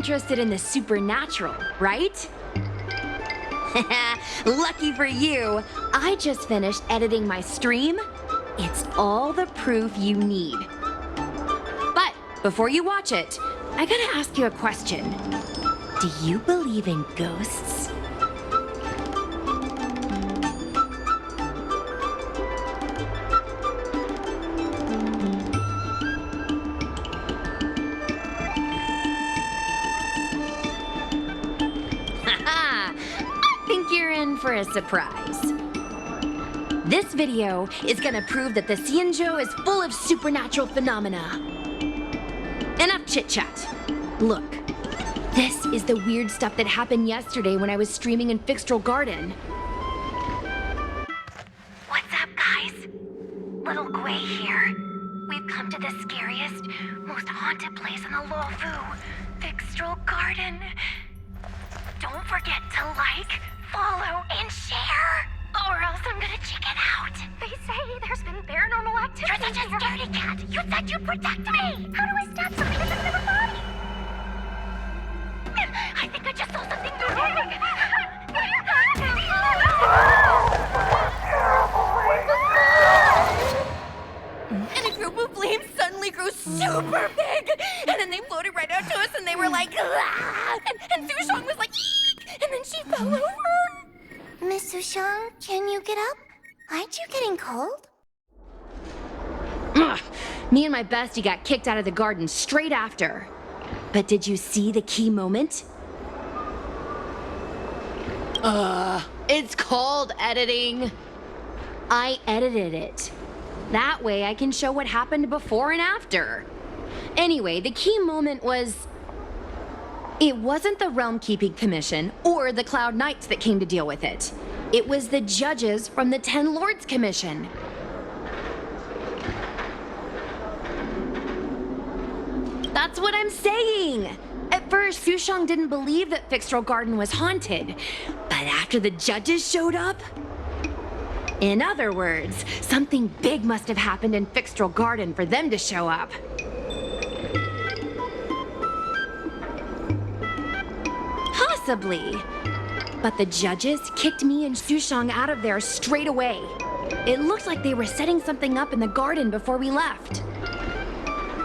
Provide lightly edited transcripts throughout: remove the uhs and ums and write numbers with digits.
interested in the supernatural, right? Lucky for you, I just finished editing my stream. It's all the proof you need. But before you watch it, I gotta ask you a question. Do you believe in ghosts? For a surprise. This video is gonna prove that the Xianzhou is full of supernatural phenomena. Enough chit-chat. Look, this is the weird stuff that happened yesterday when I was streaming in Fixtral Garden. What's up, guys? Little Gui here. We've come to the scariest, most haunted place in the Luofu, Fixtral Garden. Don't forget to like, follow, and share, or else I'm gonna check it out. They say there's been paranormal activity. You're such a scaredy cat. You said you'd protect me. How do I stab something that doesn't have a body? I think I just saw something moving. And a group of flames suddenly grew super big, and then they floated right out to us, and they were like, ah! And Sushong was like, and then she fell over. Miss Sushong, can you get up? Aren't you getting cold? Ugh. Me and my bestie got kicked out of the garden straight after. But did you see the key moment? It's called editing. I edited it. That way I can show what happened before and after. Anyway, the key moment was... It wasn't the Realm Keeping Commission or the Cloud Knights that came to deal with it. It was the judges from the Ten Lords Commission. That's what I'm saying! At first, Sushong didn't believe that Fixtral Garden was haunted. But after the judges showed up... In other words, something big must have happened in Fixtral Garden for them to show up. Possibly. But the judges kicked me and Sushong out of there straight away. It looked like they were setting something up in the garden before we left.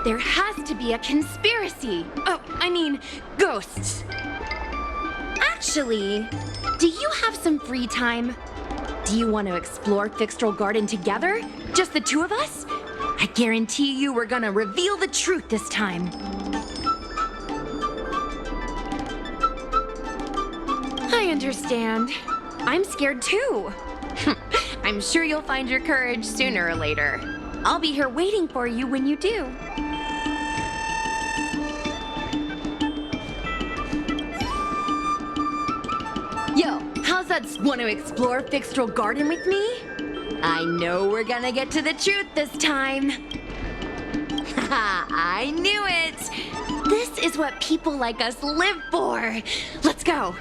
There has to be a conspiracy. Oh, I mean, ghosts. Actually, do you have some free time? Do you want to explore Fixtral Garden together? Just the two of us? I guarantee you we're gonna reveal the truth this time. I understand. I'm scared too. I'm sure you'll find your courage sooner or later. I'll be here waiting for you when you do. Yo, how's that want to explore Fixtral Garden with me? I know we're gonna get to the truth this time. Haha, I knew it! This is what people like us live for. Let's go.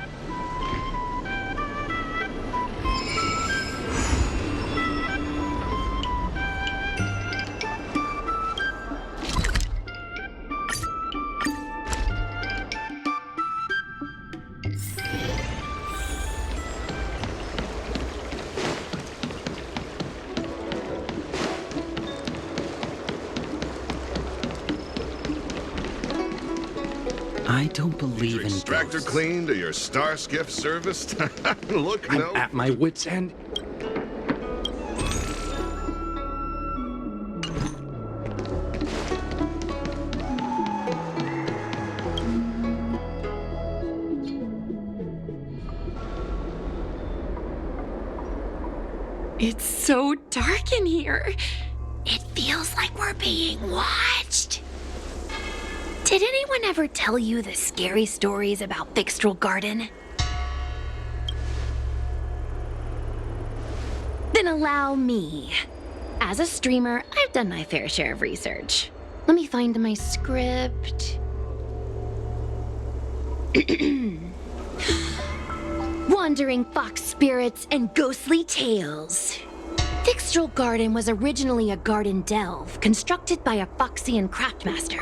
I don't believe Your in extractor ghosts. cleaned or your star skiff serviced? Look, I'm no. at my wit's end. It's so dark in here. It feels like we're being watched. Did anyone ever tell you the scary stories about Fixtral Garden? Then allow me. As a streamer, I've done my fair share of research. Let me find my script. Wandering fox spirits and ghostly tales. Fixtral Garden was originally a garden delve constructed by a Foxian craftmaster.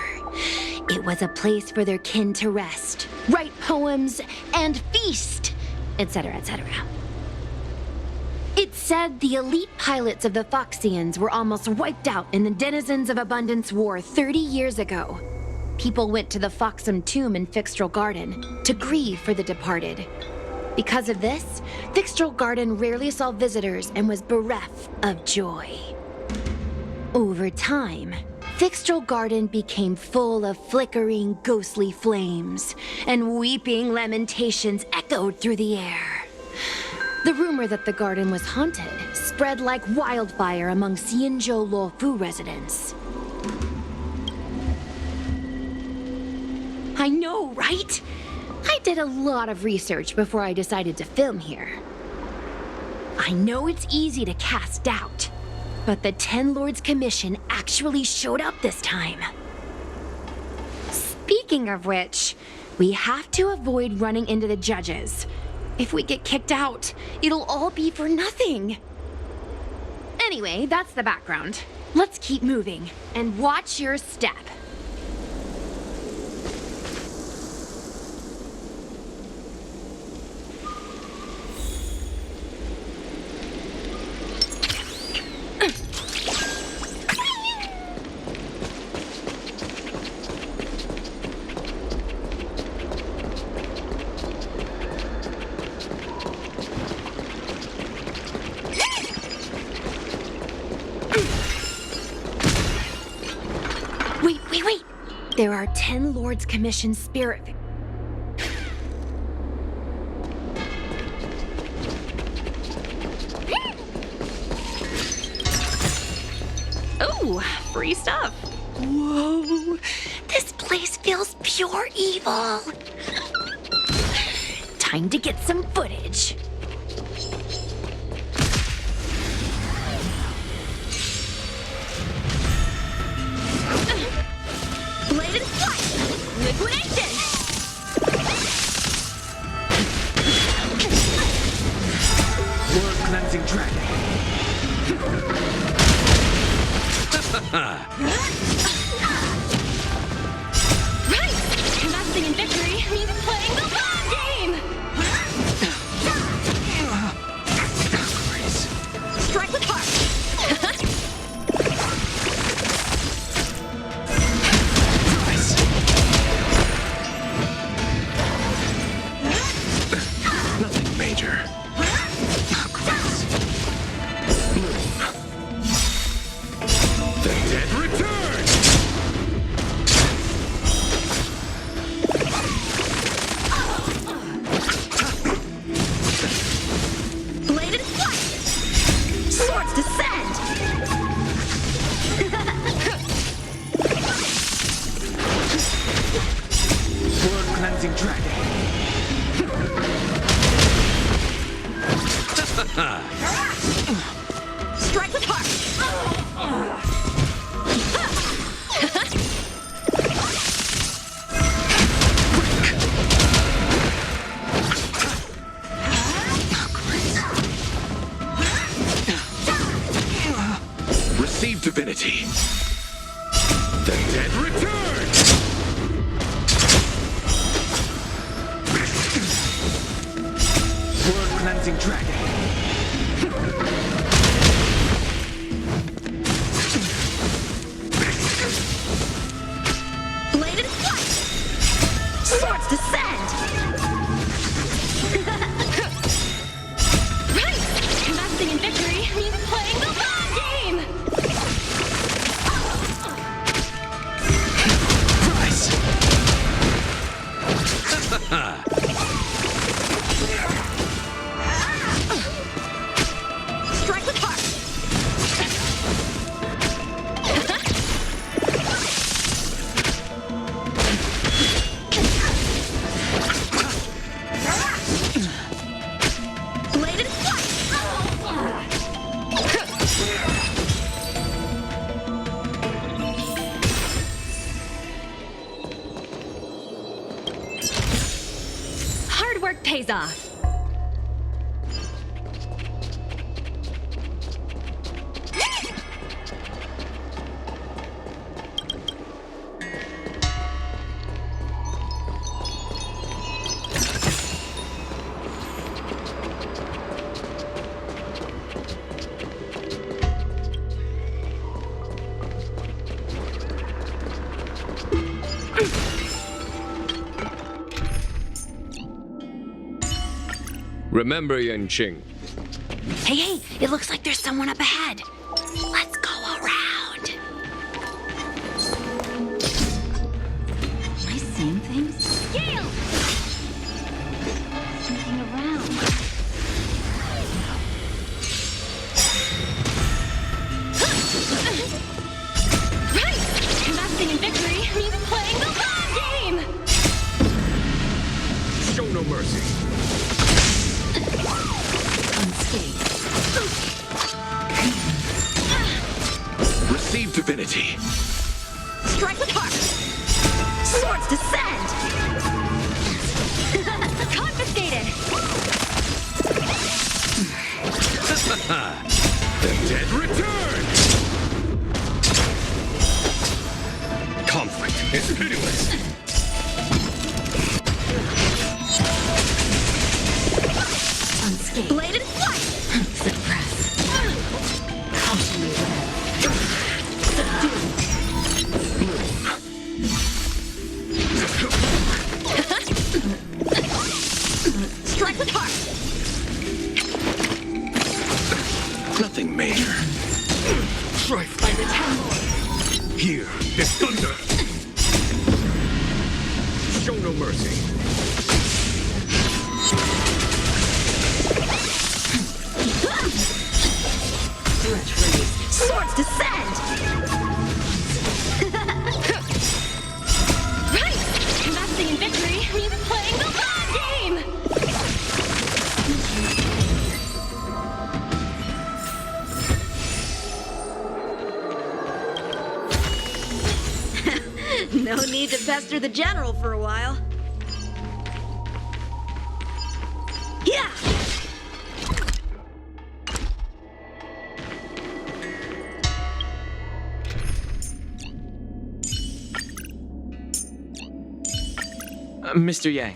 It was a place for their kin to rest, write poems, and feast, etc., etc. It said the elite pilots of the Foxians were almost wiped out in the Denizens of Abundance War 30 years ago. People went to the Foxham tomb in Fixtrel Garden to grieve for the departed. Because of this, Fixtrel Garden rarely saw visitors and was bereft of joy. Over time, Fixtrel Garden became full of flickering, ghostly flames, and weeping lamentations echoed through the air. The rumor that the garden was haunted spread like wildfire among Xianzhou Luofu residents. I know, right? I did a lot of research before I decided to film here. I know it's easy to cast doubt, but the Ten Lords Commission actually showed up this time. Speaking of which, we have to avoid running into the judges. If we get kicked out, it'll all be for nothing. Anyway, that's the background. Let's keep moving, and watch your step. Wait! There are 10 Lords Commission spirit... Ooh, free stuff. Whoa, this place feels pure evil. Time to get some footage. Bladed Flight! Liquidation! Lord Cleansing Dragon. Right! Investing in victory means playing the long game! Strike with heart! Nothing major. The dead return! Bladed Flight! Swords descend! Lord Cleansing Dragon. Strike with heart! Receive divinity. The dead return! Lord Cleansing Dragon. Bladed Flight! Swords descend! Right! Investing in victory means playing the long game! Prize. Remember, Yanqing, Hey, it looks like there's someone up ahead. Let's go around. Am I seeing things? Gale! Sneaking around. Right! Investing in victory means playing the long game! show no mercy. Unscathed. Receive divinity. Strike with heart! Swords descend! Confiscated! The dead return! Conflict is pitiless. Unscathed. Blade and flight! Suppress. Cautionary web. Subdue. Strike with heart! Nothing major. Strife By the Ten Lords. here is thunder. Show no mercy. Stretch raise. Swords descend! Right! Investing in victory means playing the long game! No need to pester the general for a while. Yeah! Mr. Yang.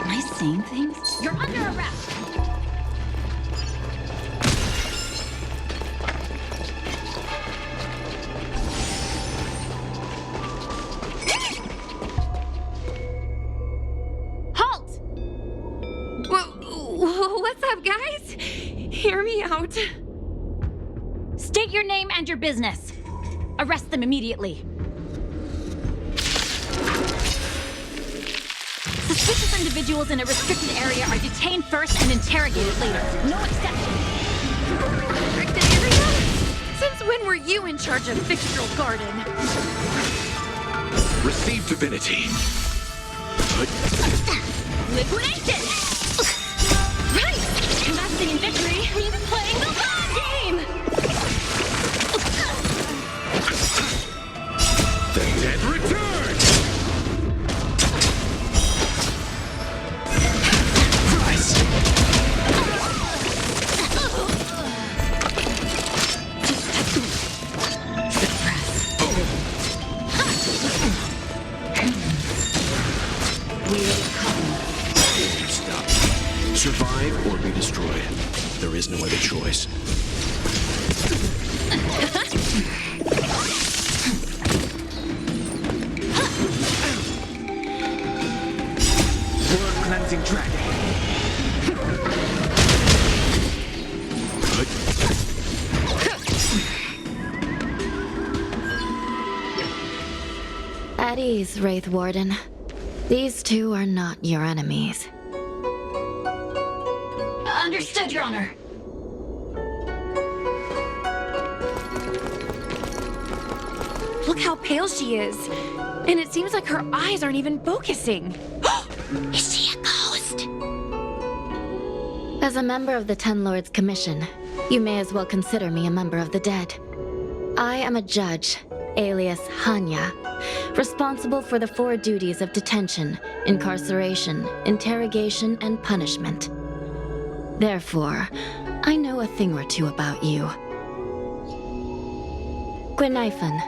Am I seeing things? You're under arrest! Halt! What's up, guys? Hear me out. State your name and your business. Arrest them immediately. Suspicious individuals in a restricted area are detained first and interrogated later. No exception. Restricted area? Since when were you in charge of Fixtural Garden? Receive divinity. Liquidation! Right! Investing in victory means playing the long game! The dead return! Stop. Survive or be destroyed. There is no other choice. World cleansing dragon. At ease, Wraith Warden. These two are not your enemies. Understood, Your Honor. Look how pale she is. And it seems like her eyes aren't even focusing. Is she a ghost? As a member of the Ten Lords Commission, you may as well consider me a member of the dead. I am a judge, alias Hanya, responsible for the 4 duties of detention, incarceration, interrogation, and punishment. Therefore, I know a thing or two about you. Gwynaifen,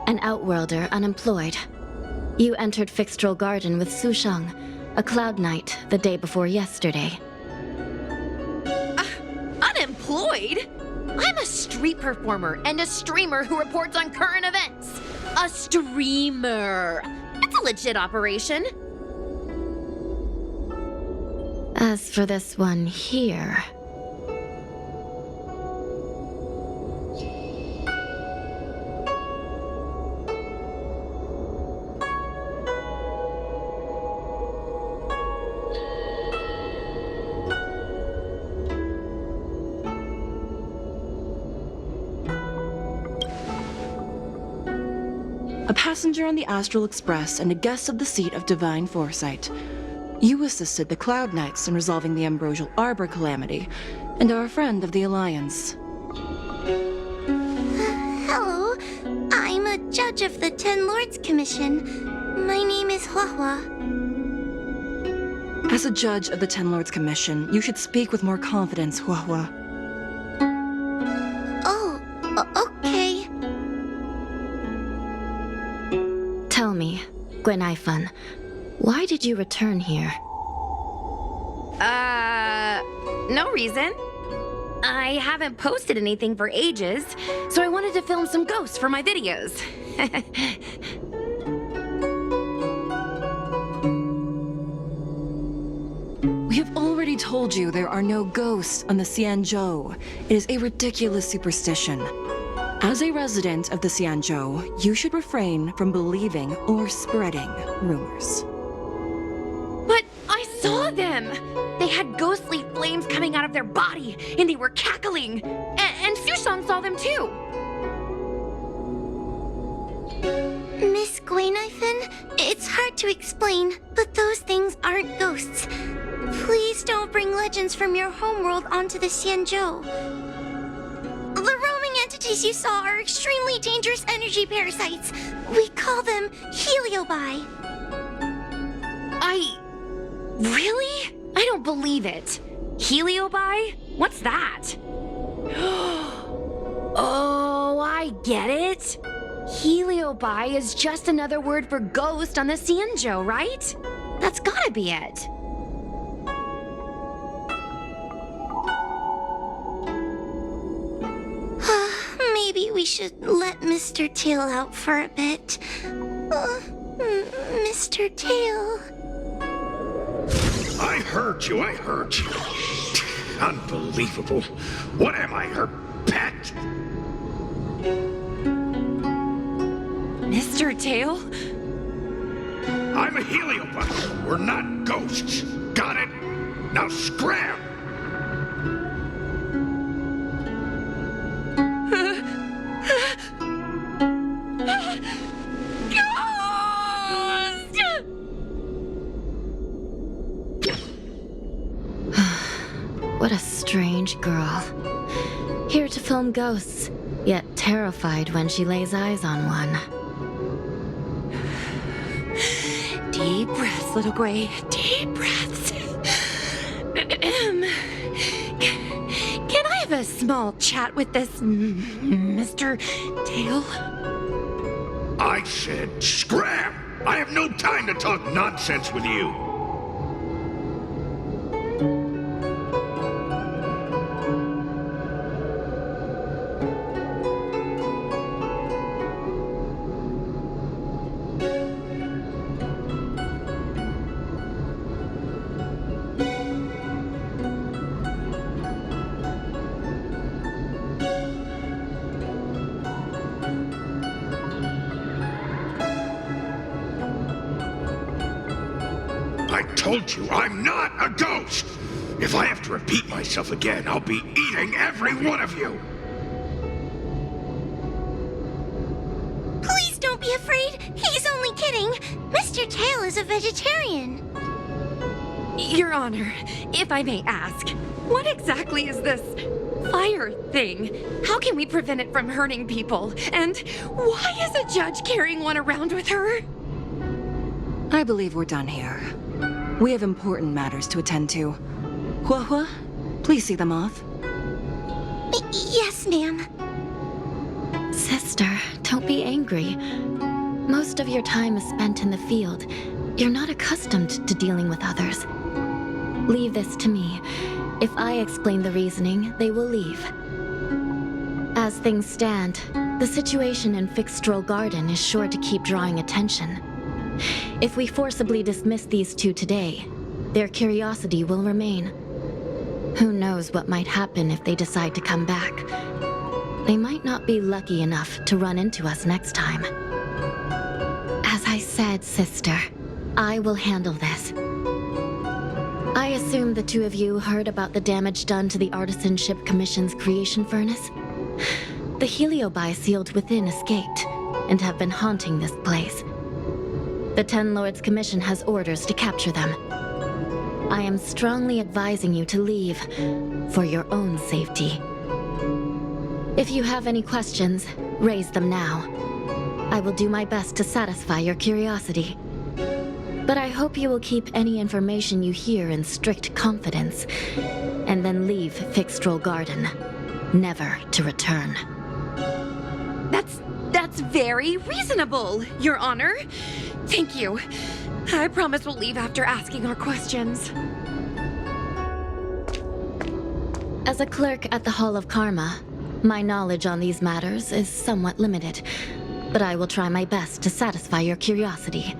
an outworlder unemployed. You entered Fixtral Garden with Sushang, a cloud knight, the day before yesterday. Unemployed? I'm a street performer and a streamer who reports on current events. A streamer. It's a legit operation. As for this one here... A passenger on the Astral Express and a guest of the seat of divine foresight. You assisted the Cloud Knights in resolving the Ambrosial Arbor calamity, and are a friend of the Alliance. Hello, I'm a judge of the Ten Lords Commission. My name is Huahua. As a judge of the Ten Lords Commission, you should speak with more confidence, Huahua. Oh, okay. Tell me, Gwenaifan, why did you return here? No reason. I haven't posted anything for ages, so I wanted to film some ghosts for my videos. We have already told you there are no ghosts on the Xianzhou. It is a ridiculous superstition. As a resident of the Xianzhou, you should refrain from believing or spreading rumors. But I saw them! They had ghostly flames coming out of their body, and they were cackling! And Sushang saw them too! Miss Gwenaifan, it's hard to explain, but those things aren't ghosts. Please don't bring legends from your homeworld onto the Xianzhou. The roaming entities you saw are extremely dangerous energy parasites. We call them Heliobi. Really? I don't believe it. Heliobi? What's that? Oh, I get it. Heliobi is just another word for ghost on the Xianzhou, right? That's gotta be it. Maybe we should let Mr. Tail out for a bit. Mr. Tail. I heard you. Unbelievable. What am I, her pet? Mr. Tail? I'm a Heliobus. We're not ghosts. Got it? Now scram! What a strange girl. Here to film ghosts, yet terrified when she lays eyes on one. Deep breaths, little Gray. Deep breaths. Can I have a small chat with this Mr. Tail? I said scram! I have no time to talk nonsense with you. I told you, I'm not a ghost! If I have to repeat myself again, I'll be eating every one of you! Please don't be afraid. He's only kidding. Mr. Tail is a vegetarian. Your Honor, if I may ask, what exactly is this fire thing? How can we prevent it from hurting people? And why is a judge carrying one around with her? I believe we're done here. We have important matters to attend to. Huahua, please see them off. Yes, ma'am. Sister, don't be angry. Most of your time is spent in the field. You're not accustomed to dealing with others. Leave this to me. If I explain the reasoning, they will leave. As things stand, the situation in Fixstral Garden is sure to keep drawing attention. If we forcibly dismiss these two today, their curiosity will remain. Who knows what might happen if they decide to come back? They might not be lucky enough to run into us next time. As I said, sister, I will handle this. I assume the two of you heard about the damage done to the Artisanship Commission's creation furnace? The heliobi sealed within escaped, and have been haunting this place. The Ten Lords Commission has orders to capture them. I am strongly advising you to leave, for your own safety. If you have any questions, raise them now. I will do my best to satisfy your curiosity. But I hope you will keep any information you hear in strict confidence, and then leave Fixstral Garden, never to return. That's very reasonable, Your Honor. Thank you. I promise we'll leave after asking our questions. As a clerk at the Hall of Karma, my knowledge on these matters is somewhat limited, but I will try my best to satisfy your curiosity.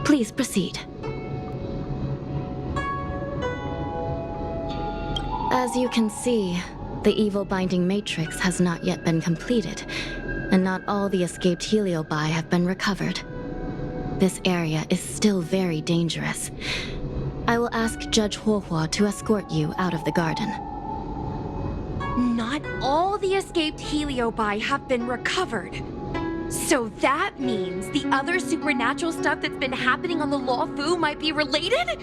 Please proceed. As you can see, the evil binding matrix has not yet been completed, and not all the escaped heliobi have been recovered. This area is still very dangerous. I will ask Judge Huohua to escort you out of the garden. Not all the escaped heliobi have been recovered. So that means the other supernatural stuff that's been happening on the Law Fu might be related?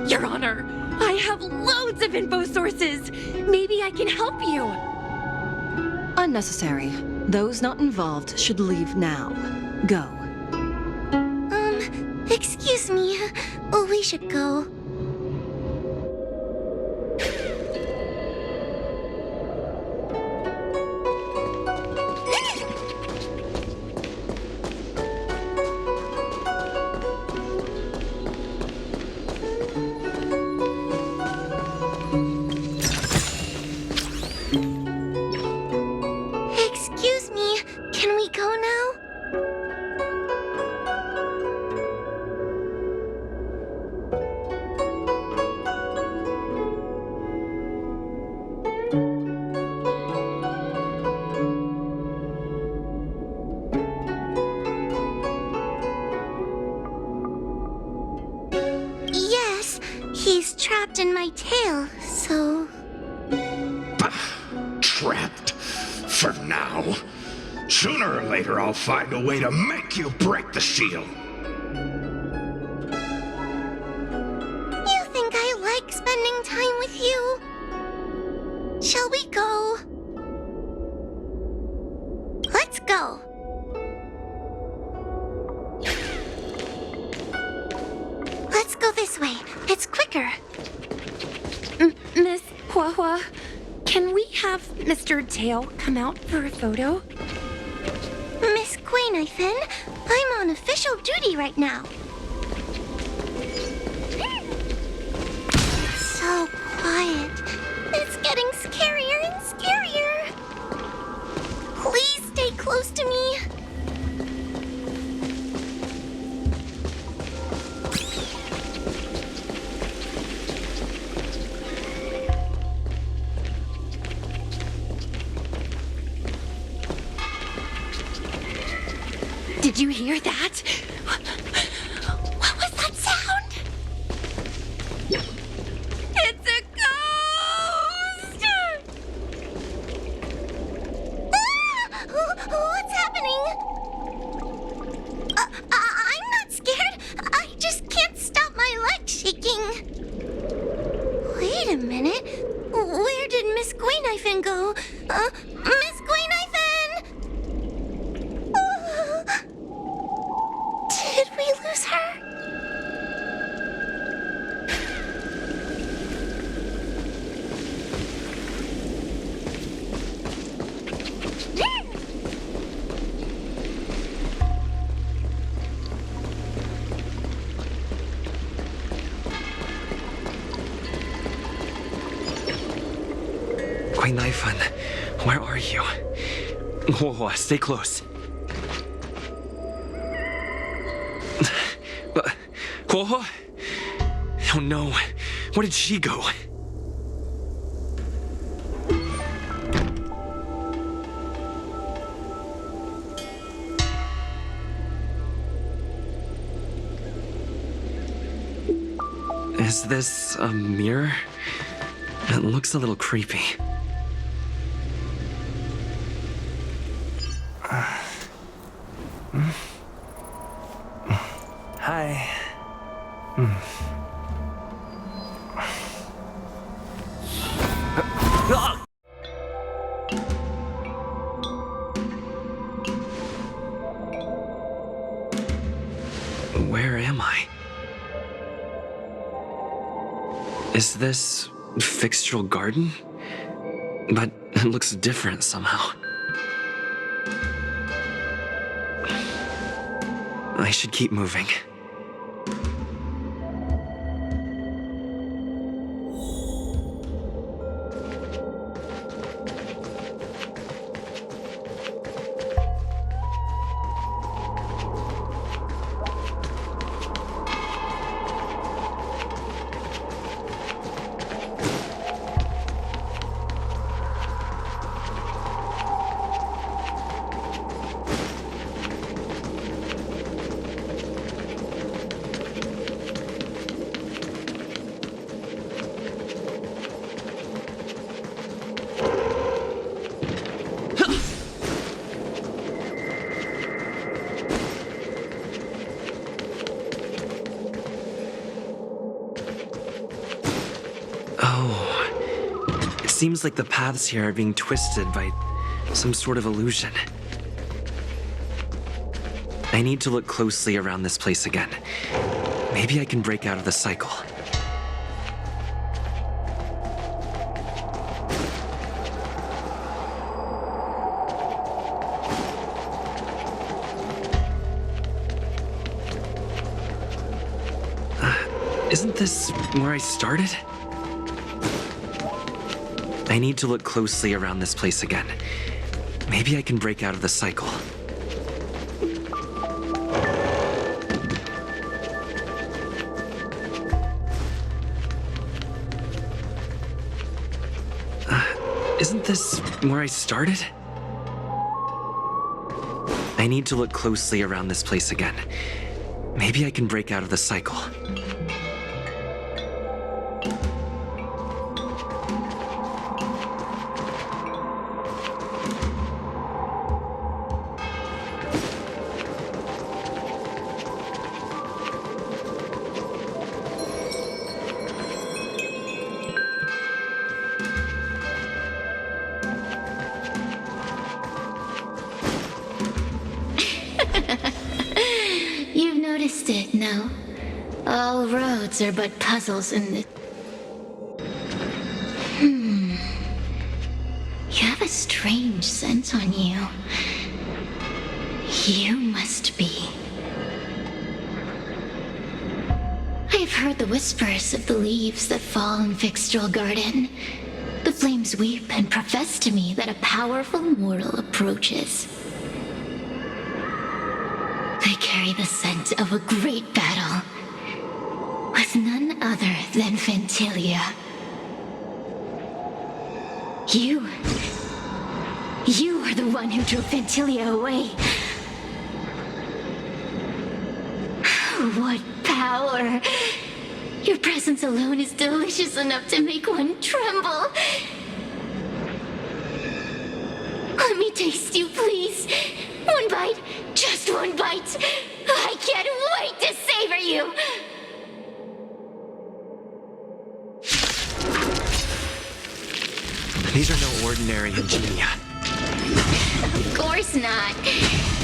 Your Honor, I have loads of info sources. Maybe I can help you. Unnecessary. Those not involved should leave now. Go. Excuse me. We should go. Excuse me. Can we go now? Yes, he's trapped in my tail, so... Trapped. For now. Sooner or later, I'll find a way to make you break the seal. You think I like spending time with you? Shall we go? Let's go. Let's go this way. It's quicker. Miss Huahua, can we have Mr. Tail come out for a photo? Miss Guinevere, I'm on official duty right now. So quiet. It's getting scarier and scarier. Please stay close to me. Did you hear that? What was that sound? It's a ghost! What's happening? I'm not scared. I just can't stop my legs shaking. Wait a minute. Where did Miss Guinevere go? Miss Guinevere! Did we lose her? Naifun, where are you? Huohuo, stay close. Huohuo? Oh no, where did she go? Is this a mirror? It looks a little creepy. Hi. Where am I? Is this Fixtural Garden? But it looks different somehow. I should keep moving. Seems like the paths here are being twisted by some sort of illusion. I need to look closely around this place again. Maybe I can break out of the cycle. Isn't this where I started? I need to look closely around this place again. Maybe I can break out of the cycle. Isn't this where I started? I need to look closely around this place again. Maybe I can break out of the cycle. You've noticed it, no? All roads are but puzzles in the... You have a strange scent on you. You must be... I've heard the whispers of the leaves that fall in Fixtural Garden. The flames weep and profess to me that a powerful mortal approaches. They carry the scent of a great battle with none other than Fentilia. You are the one who drove Fentilia away. What power! Your presence alone is delicious enough to make one tremble. Let me taste you, please. One bite, just one bite. I can't wait to savor you. These are no ordinary ingenia. Of course not.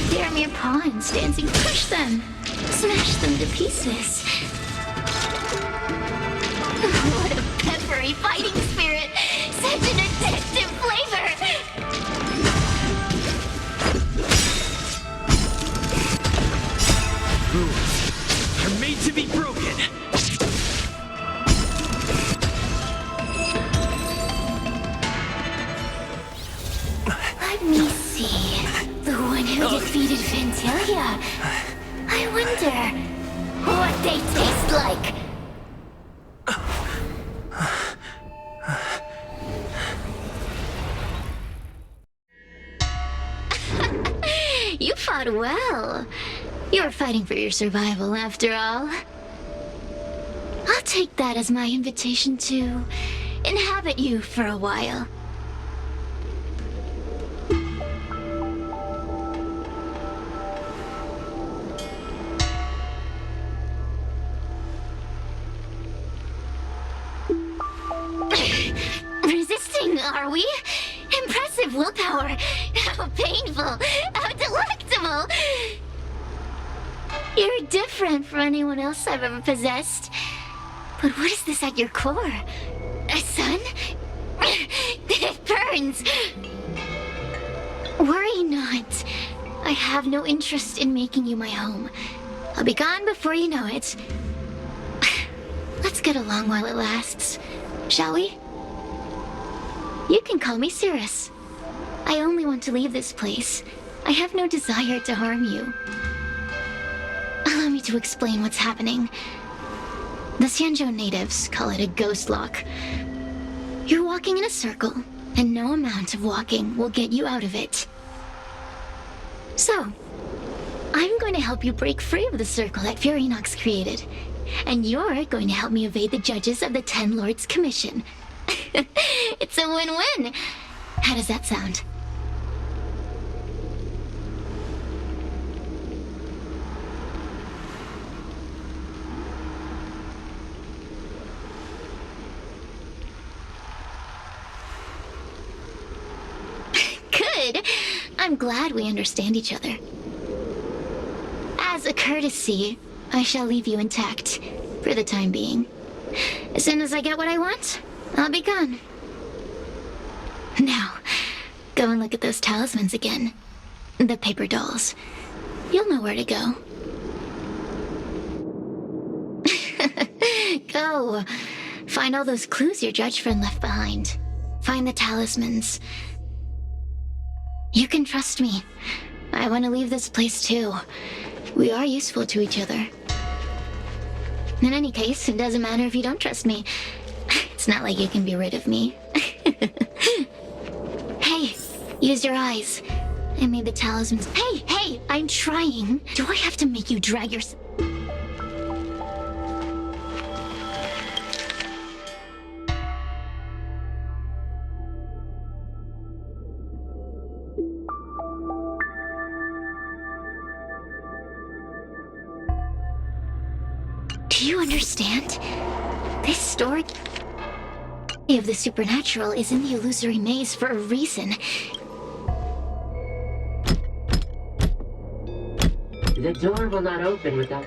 They're mere pawns dancing. Crush them. Smash them to pieces. What a peppery fighting spirit. Such an addictive flavor. Rules are made to be broken. wonder what they taste like. You fought well. You were fighting for your survival, after all. I'll take that as my invitation to inhabit you for a while. Resisting, are we? Impressive willpower. How painful. How delectable. You're different from anyone else I've ever possessed. But what is this at your core? A sun? It burns. Worry not. I have no interest in making you my home. I'll be gone before you know it. Let's get along while it lasts, shall we? You can call me Cirrus. I only want to leave this place. I have no desire to harm you. Allow me to explain what's happening. The Xianzhou natives call it a ghost lock. You're walking in a circle, and no amount of walking will get you out of it. So, I'm going to help you break free of the circle that Furinox created. And you're going to help me evade the judges of the Ten Lords Commission. It's a win-win. How does that sound? Good. I'm glad we understand each other. As a courtesy, I shall leave you intact for the time being. As soon as I get what I want, I'll be gone. Now, go and look at those talismans again. The paper dolls. You'll know where to go. Go. Find all those clues your judge friend left behind. Find the talismans. You can trust me. I want to leave this place too. We are useful to each other. In any case, it doesn't matter if you don't trust me. It's not like you can be rid of me. Hey, use your eyes. I made the talismans. Hey, I'm trying. Do I have to make you drag your... Do you understand? This story of the supernatural is in the illusory maze for a reason. The door will not open without...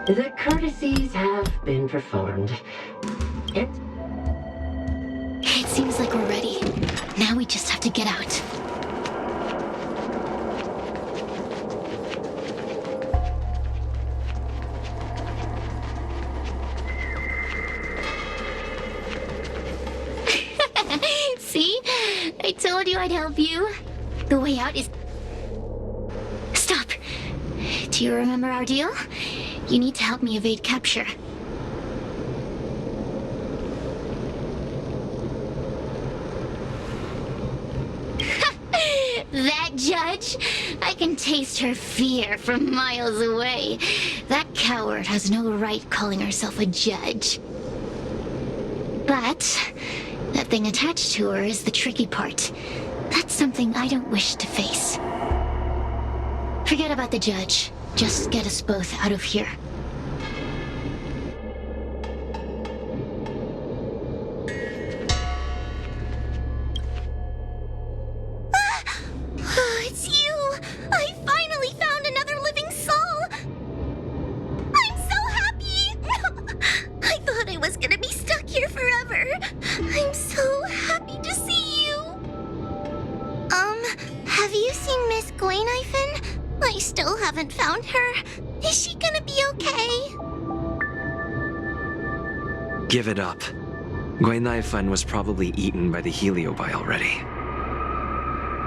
The courtesies have been performed. It seems like we're ready. Now we just have to get out. See? I told you I'd help you. The way out is... Stop! Do you remember our deal? You need to help me evade capture. That judge? I can taste her fear from miles away. That coward has no right calling herself a judge. But that thing attached to her is the tricky part. That's something I don't wish to face. Forget about the judge. Just get us both out of here. It's you! I finally found another living soul! I'm so happy! I thought I was gonna be stuck here forever. I'm so happy to see you. haven't found her. Is she gonna be okay? Give it up. Gui Naifun was probably eaten by the Heliobi already.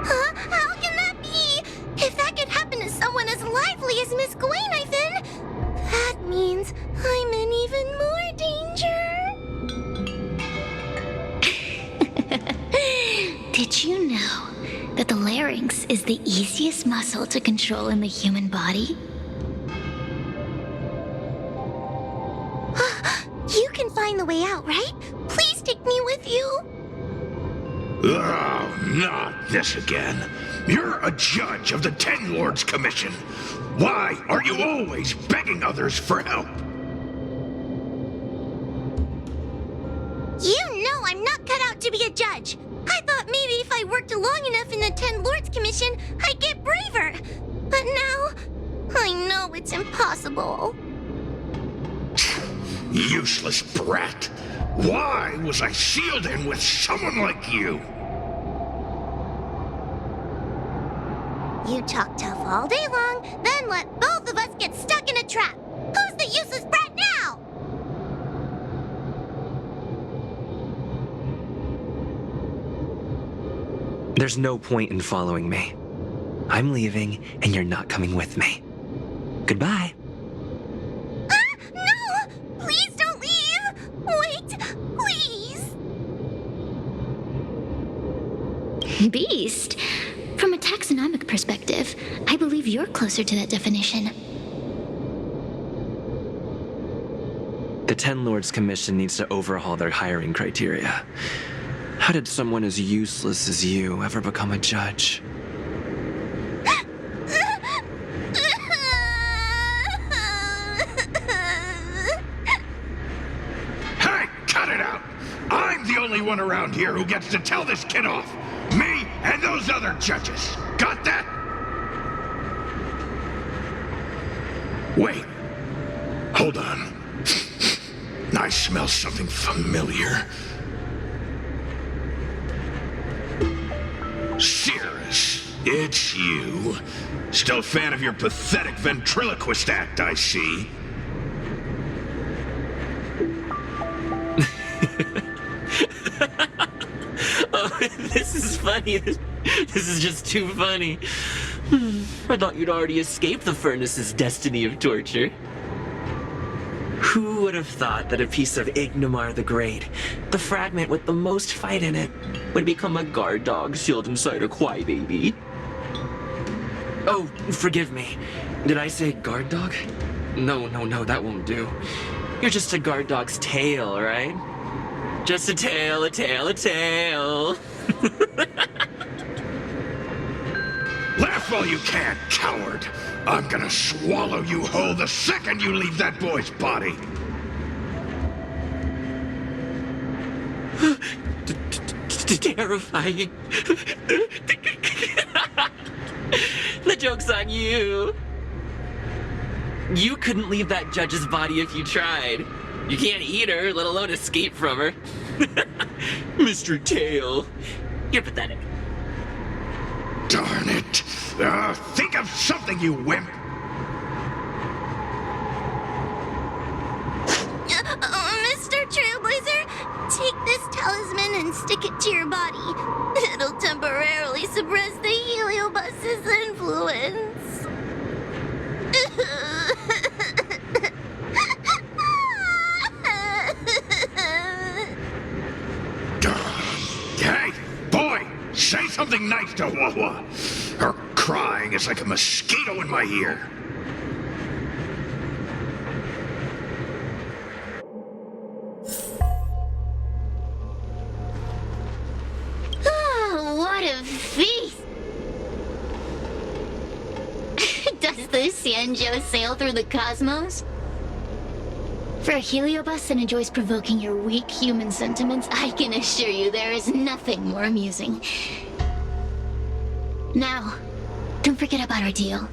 Huh? How can that be? If that could happen to someone as lively as Miss Gwainifin, that means I'm in even more danger. Did you know that the larynx is the easiest muscle to control in the human body? You can find the way out, right? Please take me with you. Oh, not this again. You're a judge of the Ten Lords Commission. Why are you always begging others for help? You know I'm not cut out to be a judge. I thought maybe if I worked long enough in the Ten Lords Commission, I'd get braver. But now, I know it's impossible. Useless brat. Why was I sealed in with someone like you? You talk tough all day long, then let both of us get stuck in a trap. Who's the useless brat now? There's no point in following me. I'm leaving, and you're not coming with me. Goodbye. No! Please don't leave! Wait, please! Beast? From a taxonomic perspective, I believe you're closer to that definition. The Ten Lords Commission needs to overhaul their hiring criteria. How did someone as useless as you ever become a judge? Hey, cut it out! I'm the only one around here who gets to tell this kid off. Me and those other judges. Got that? Wait. Hold on. I smell something familiar. Cirrus, it's you. Still a fan of your pathetic ventriloquist act, I see. Oh, this is funny. This is just too funny. I thought you'd already escaped the furnace's destiny of torture. Who would have thought that a piece of Ignomar the Great, the fragment with the most fight in it, would become a guard dog sealed inside a crybaby? Oh, forgive me. Did I say guard dog? No, that won't do. You're just a guard dog's tail, right? Just a tail, a tail, a tail. Laugh all you can, coward. I'm gonna swallow you whole the second you leave that boy's body. Terrifying. The joke's on you. You couldn't leave that judge's body if you tried. You can't eat her, let alone escape from her. Mr. Tail, you're pathetic. Darn it. Think of something, you wimp. Mr. Trailblazer, take this talisman and stick it to your body. It'll temporarily suppress the Heliobus's influence. Hey, boy, say something nice to Wawa. Her crying is like a mosquito in my ear. Oh, what a feast! Does the Xianzhou sail through the cosmos? For a Heliobus that enjoys provoking your weak human sentiments, I can assure you there is nothing more amusing. Now, don't forget about our deal.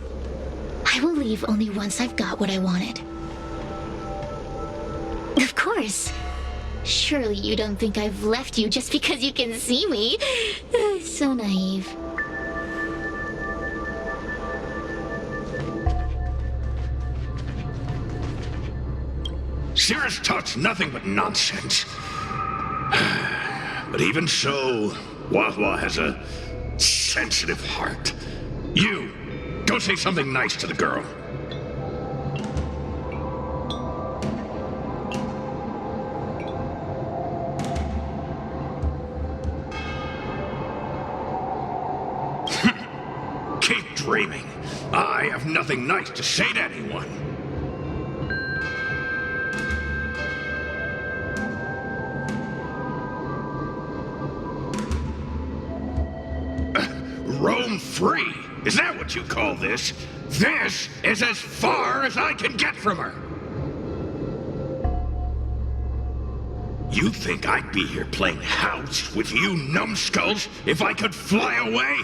I will leave only once I've got what I wanted. Of course. Surely you don't think I've left you just because you can see me. So naive. Cirrus talks nothing but nonsense. But even so, Wahwa has a sensitive heart. You, go say something nice to the girl. Keep dreaming. I have nothing nice to say to anyone. Roam free? Is that what you call this? This is as far as I can get from her. You think I'd be here playing house with you numbskulls if I could fly away?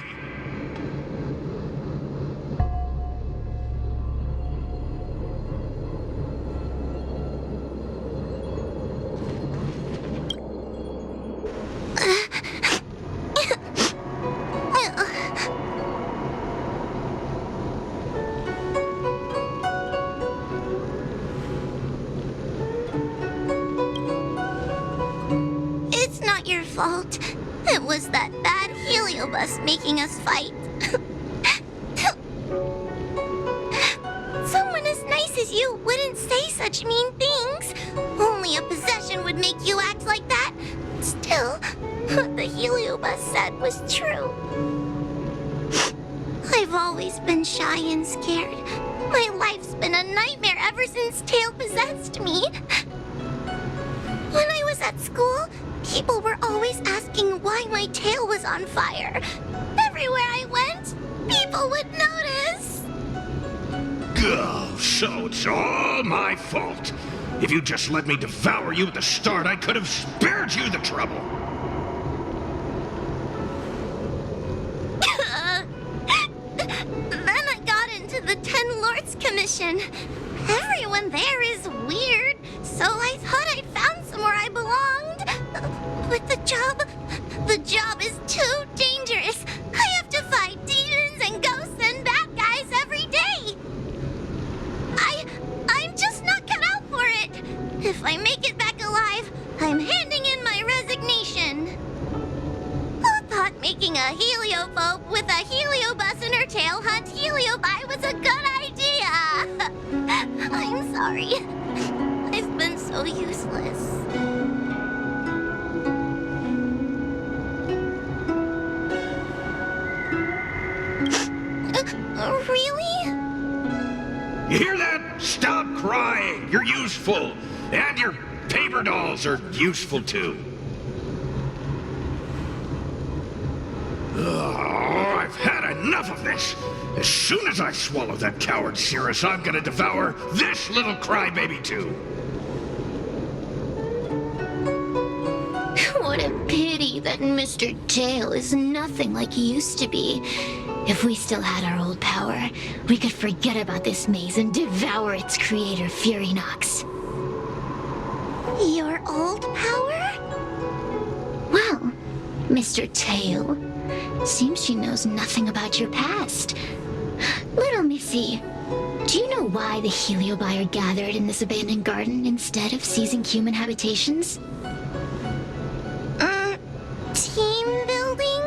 Fault. It was that bad heliobus making us fight. Someone as nice as you wouldn't say such mean things. Only a possession would make you act like that. Still, what the heliobus said was true. I've always been shy and scared. My life's been a nightmare ever since Tail possessed me. When I was at school, people were always asking why my tail was on fire. Everywhere I went, people would notice. Oh, so it's all my fault. If you just let me devour you at the start, I could have spared you the trouble. Then I got into the Ten Lords Commission. Everyone there is weird, so I thought I'd found somewhere I belonged. But the job is too dangerous. I have to fight demons and ghosts and bad guys every day. I'm just not cut out for it. If I make it back alive, I'm handing in my resignation. Who thought making a heliophobe with a heliobus in her tail hunt heliobi was a good idea? I'm sorry. I've been so useless. Really? You hear that? Stop crying. You're useful. And your paper dolls are useful too. Oh, I've had enough of this. As soon as I swallow that coward Cirrus, I'm gonna devour this little crybaby too. What a pity that Mr. Tail is nothing like he used to be. If we still had our old power, we could forget about this maze and devour its creator, Furynox. Your old power? Well, Mr. Tail, seems she knows nothing about your past. Little Missy, do you know why the heliobi are gathered in this abandoned garden instead of seizing human habitations? Team building?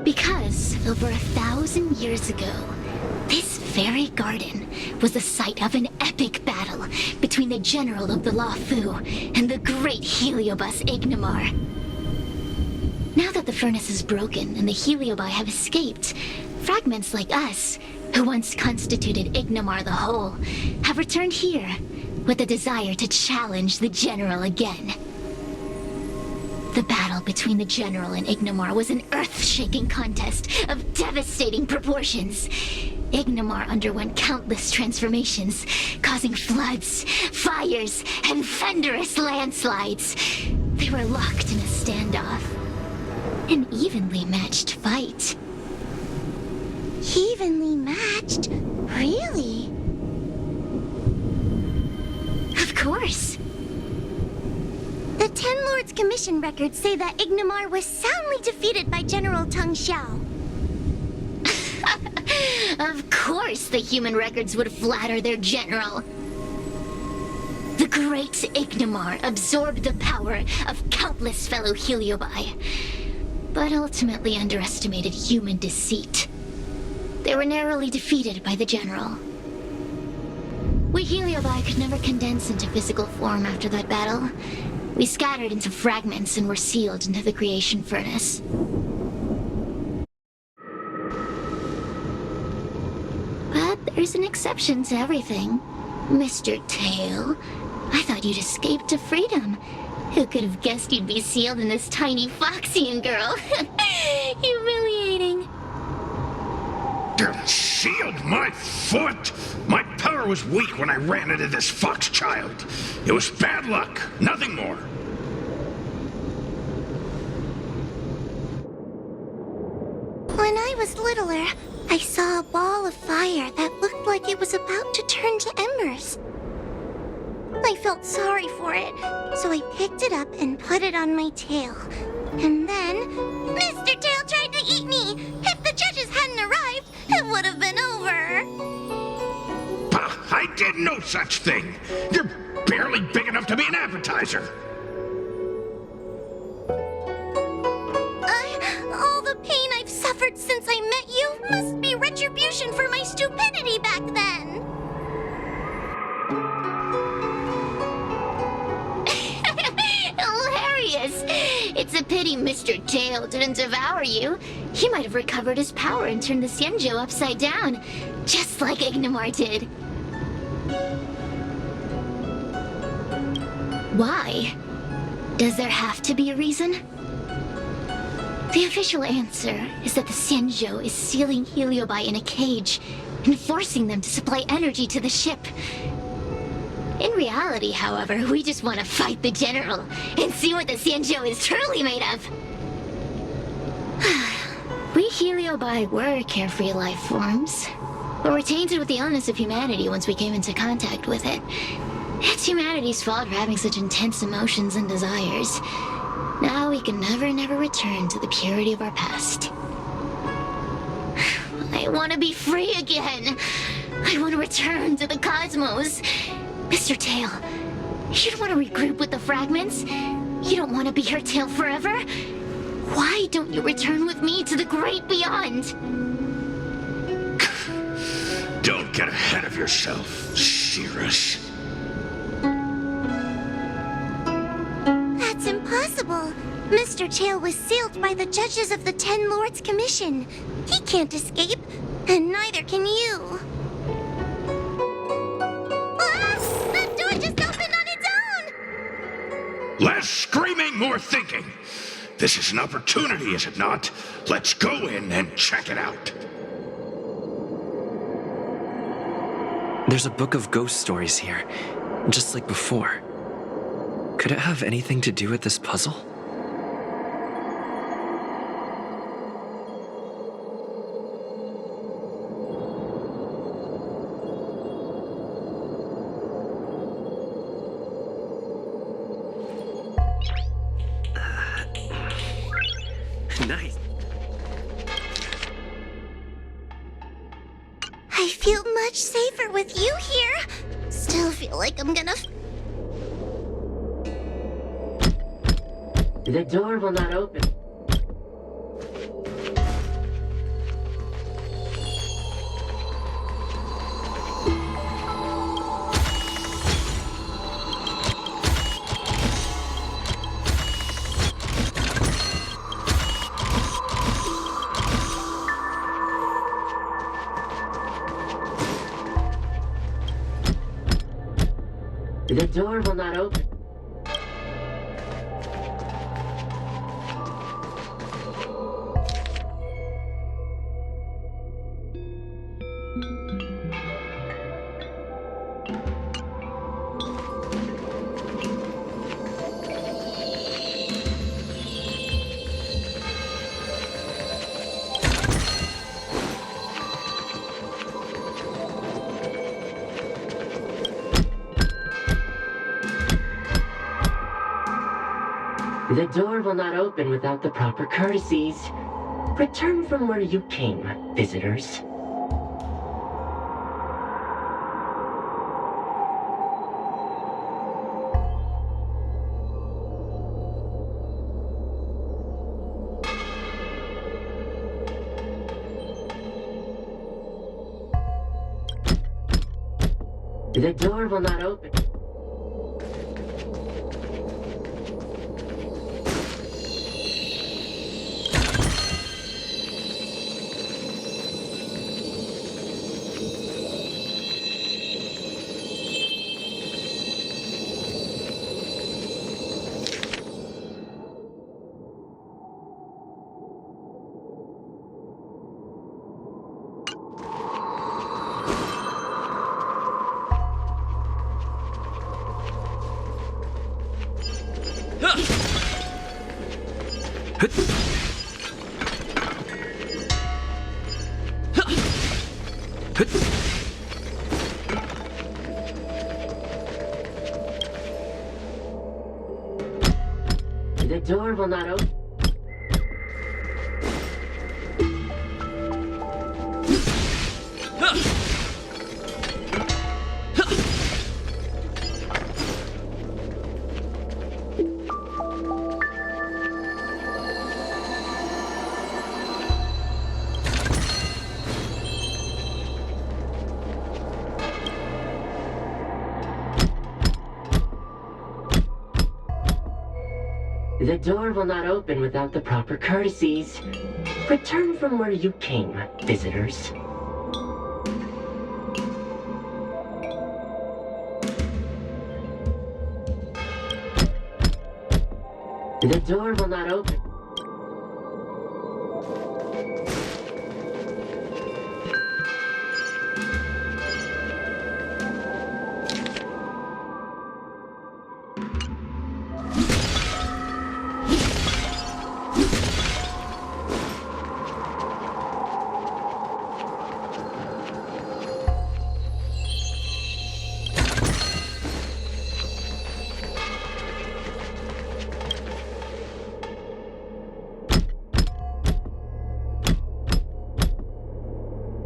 Because over 1,000 years ago, this very garden was the site of an epic battle between the general of the Luofu and the great heliobus Ignimar. Now that the furnace is broken and the heliobi have escaped, fragments like us, who once constituted Ignimar the Whole, have returned here with the desire to challenge the general again. The battle between the general and Ignimar was an earth-shaking contest of devastating proportions. Ignimar underwent countless transformations, causing floods, fires, and thunderous landslides. They were locked in a standoff. An evenly matched fight. Evenly matched? Really? Of course. The Ten Lords Commission records say that Ignimar was soundly defeated by General Teng Xiao. Of course the human records would flatter their general. The great Ignomar absorbed the power of countless fellow Heliobi, but ultimately underestimated human deceit. They were narrowly defeated by the general. We Heliobi could never condense into physical form after that battle. We scattered into fragments and were sealed into the creation furnace. But there's an exception to everything. Mr. Tail, I thought you'd escaped to freedom. Who could have guessed you'd be sealed in this tiny Foxian girl? Humiliating. Sealed my foot? My power was weak when I ran into this fox child. It was bad luck, nothing more. When I was littler, I saw a ball of fire that looked like it was about to turn to embers. I felt sorry for it, so I picked it up and put it on my tail. And then, Mr. Tail tried to eat me! If the judges hadn't arrived, it would have been over! Bah, I did no such thing! You're barely big enough to be an appetizer! All the pain I've suffered since I met you must be retribution for my stupidity back then! Hilarious! It's a pity Mr. Tail didn't devour you. He might have recovered his power and turned the Xianzhou upside down, just like Ignomar did. Why? Does there have to be a reason? The official answer is that the Xianzhou is sealing Heliobi in a cage and forcing them to supply energy to the ship. In reality, however, we just want to fight the general and see what the Xianzhou is truly made of. We Heliobi were carefree life forms, but were tainted with the illness of humanity once we came into contact with it. It's humanity's fault for having such intense emotions and desires. Now we can never return to the purity of our past. I want to be free again. I want to return to the cosmos. Mr. Tail, you don't want to regroup with the fragments? You don't want to be her tail forever? Why don't you return with me to the great beyond? Don't get ahead of yourself, Cirrus. That's impossible. Mr. Tail was sealed by the judges of the Ten Lords Commission. He can't escape, and neither can you. That door just opened on its own! Less screaming, more thinking. This is an opportunity, is it not? Let's go in and check it out. There's a book of ghost stories here, just like before. Could it have anything to do with this puzzle? Nice. I feel much safer with you here. Still feel like I'm gonna... The door will not open. The door will not open. The door will not open without the proper courtesies. Return from where you came, visitors. The door will not open. The door will not open. The door will not open without the proper courtesies. Return from where you came, visitors. The door will not open.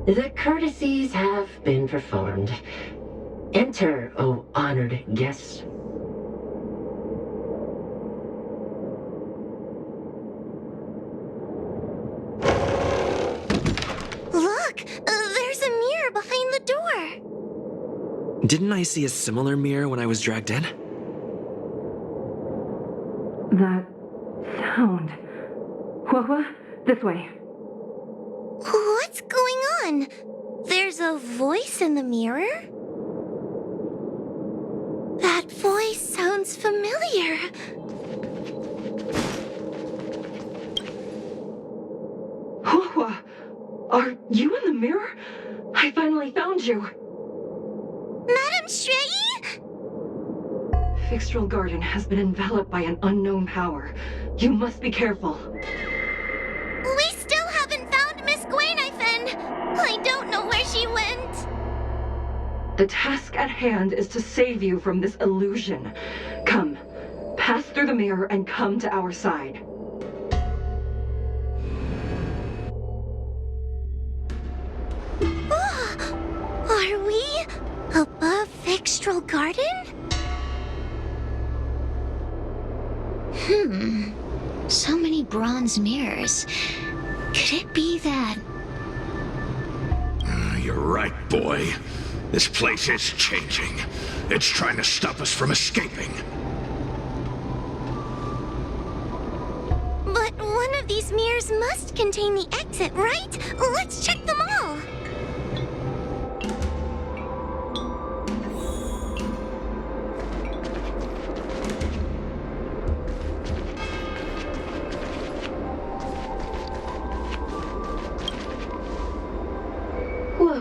The courtesies have been performed. Enter, O honored guests. Look! There's a mirror behind the door! Didn't I see a similar mirror when I was dragged in? That sound. What? This way. What's going on? There's a voice in the mirror? That voice sounds familiar. Hua, are you in the mirror? I finally found you. Madam Shrei? Fixtral Garden has been enveloped by an unknown power. You must be careful. We still haven't found Miss Gwainifin. I don't know where she went. The task at hand is to save you from this illusion. Come, pass through the mirror and come to our side. Are we above Fixtral Garden? So many bronze mirrors. Could it be that... You're right, boy. This place is changing. It's trying to stop us from escaping. But one of these mirrors must contain the exit, right? Let's check them all.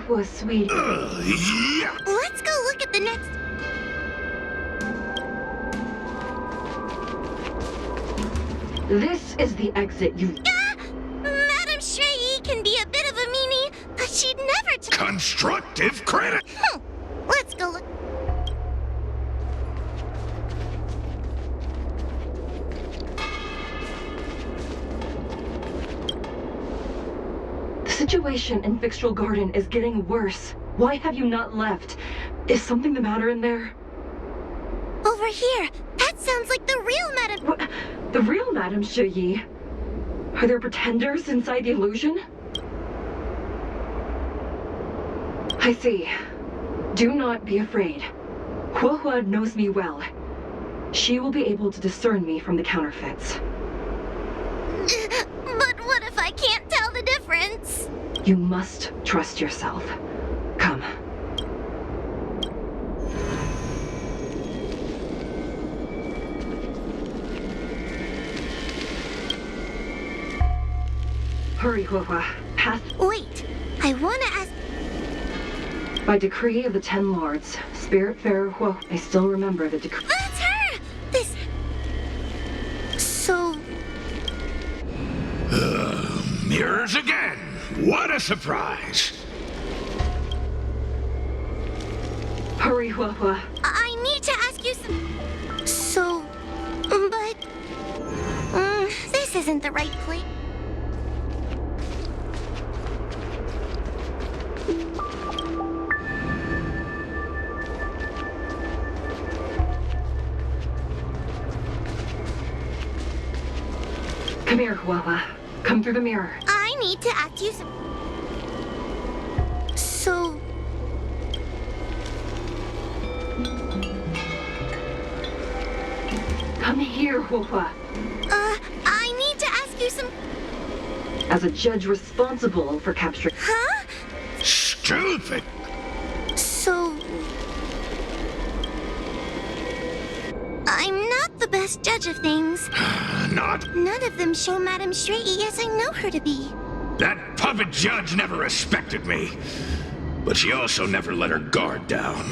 Whoa, sweet. Yeah. Let's go look at the next... This is the exit you... Madam Shrei can be a bit of a meanie, but she'd never... Constructive credit. Let's go look... The situation in Fixtral Garden is getting worse. Why have you not left? Is something the matter in there? Over here. That sounds like the real Madam... What? The real Madame Shrei? Are there pretenders inside the illusion? I see. Do not be afraid. Huohua knows me well. She will be able to discern me from the counterfeits. But what if I can't tell the difference? You must trust yourself. Come. Hurry, Huohua. Pass. Wait, I wanna ask. By decree of the Ten Lords, Spiritfarer Huohua. I still remember the decree. That's her! This. So. Mirrors again! What a surprise! Hurry, Huohua. I need to ask you some. So. But. This isn't the right place. Come here, Huohua. Come through the mirror. I need to ask you some. So. Come here, Huohua. I need to ask you some. As a judge responsible for capturing. Huh? Stupid! So. I'm not the best judge of things. Not. None of them show Madame Straighty as I know her to be. That puppet judge never respected me. But she also never let her guard down.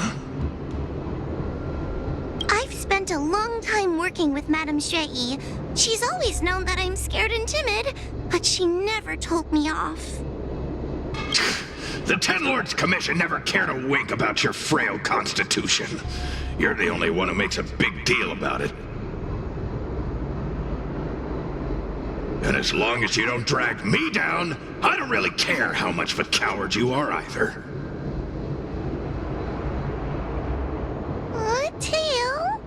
I've spent a long time working with Madame Straighty. She's always known that I'm scared and timid, but she never told me off. The Ten Lords Commission never cared a wink about your frail constitution. You're the only one who makes a big deal about it. And as long as you don't drag me down, I don't really care how much of a coward you are either. Tail?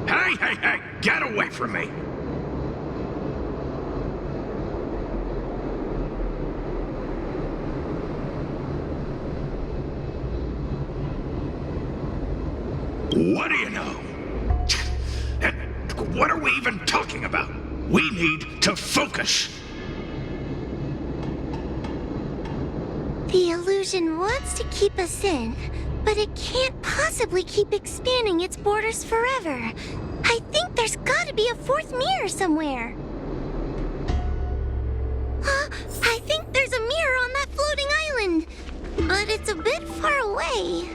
Hey, get away from me! What do you know? What are we even talking about? We need to focus. The illusion wants to keep us in, but it can't possibly keep expanding its borders forever. I think there's gotta be a fourth mirror somewhere. I think there's a mirror on that floating island, but it's a bit far away.